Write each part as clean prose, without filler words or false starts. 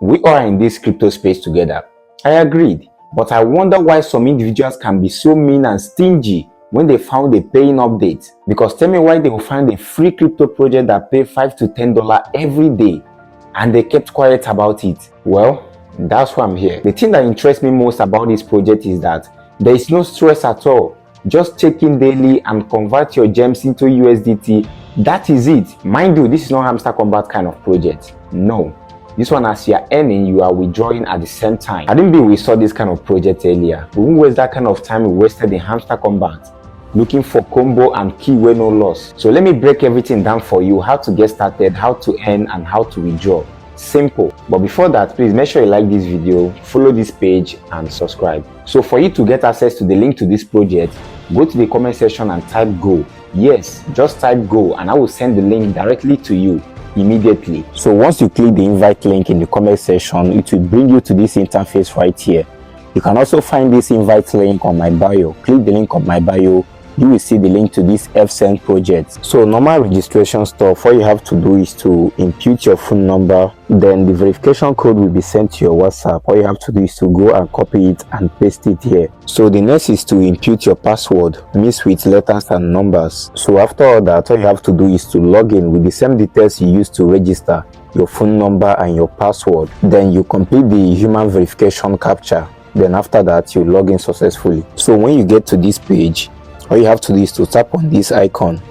We all are in this crypto space together. I agreed, but I wonder why some individuals can be so mean and stingy when they found a paying update. Because tell me why they will find a free crypto project that pay $5 to $10 every day and they kept quiet about it. Well, that's why I'm here. The thing that interests me most about this project is that there is no stress at all. Just check in daily and convert your gems into USDT. That is it. Mind you, this is not hamster combat kind of project. No. This one, as you are earning, you are withdrawing at the same time. I didn't believe we saw this kind of project earlier. We won't waste that kind of time we wasted in hamster combat looking for combo and key where no loss. So let me break everything down for you, how to get started, how to earn, and how to withdraw. Simple. But before that, please make sure you like this video, follow this page, and subscribe. So for you to get access to the link to this project, go to the comment section and type go. Yes, just type go and I will send the link directly to you immediately. So once you click the invite link in the comment section, it will bring you to this interface right here. You can also find this invite link on my bio. Click the link on my bio. You will see the link to this EFSANE project. So normal registration stuff, all you have to do is to input your phone number, then the verification code will be sent to your WhatsApp. All you have to do is to go and copy it and paste it here. So the next is to input your password mixed with letters and numbers. So after all that, all you have to do is to log in with the same details you used to register, your phone number and your password. Then you complete the human verification captcha. Then after that, you log in successfully. So when you get to this page, all you have to do is to tap on this icon.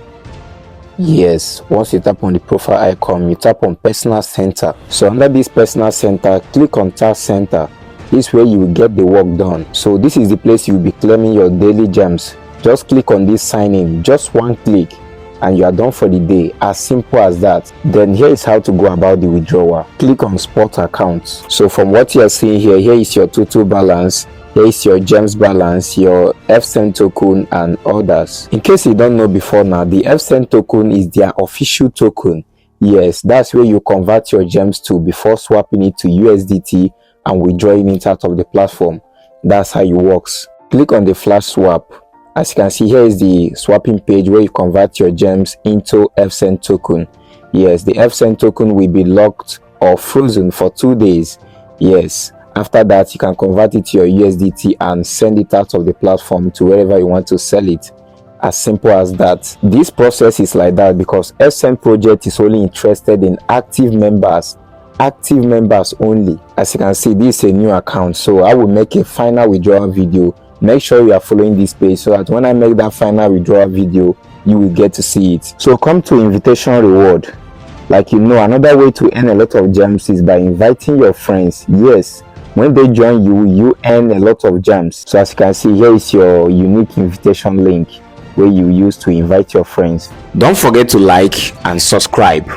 Yes, once you tap on the profile icon, you tap on personal center. So under this personal center, click on task center. This is where you will get the work done. So this is the place you will be claiming your daily gems. Just click on this sign in, just one click and you are done for the day. As simple as that. Then here is how to go about the withdrawal. Click on spot accounts. So from what you are seeing here, here is your total balance. Here is your gems balance, your EFSANE token and others. In case you don't know before now, the EFSANE token is their official token. Yes, that's where you convert your gems to before swapping it to USDT and withdrawing it out of the platform. That's how it works. Click on the flash swap. As you can see, here is the swapping page where you convert your gems into EFSANE token. Yes, the EFSANE token will be locked or frozen for 2 days. Yes. After that, you can convert it to your USDT and send it out of the platform to wherever you want to sell it. As simple as that. This process is like that because EFSANE project is only interested in active members only. As you can see, this is a new account, so I will make a final withdrawal video. Make sure you are following this page so that when I make that final withdrawal video, you will get to see it. So come to invitation reward. Like you know, another way to earn a lot of gems is by inviting your friends. Yes, when they join you, you earn a lot of gems. So as you can see, here is your unique invitation link where you use to invite your friends. Don't forget to like and subscribe.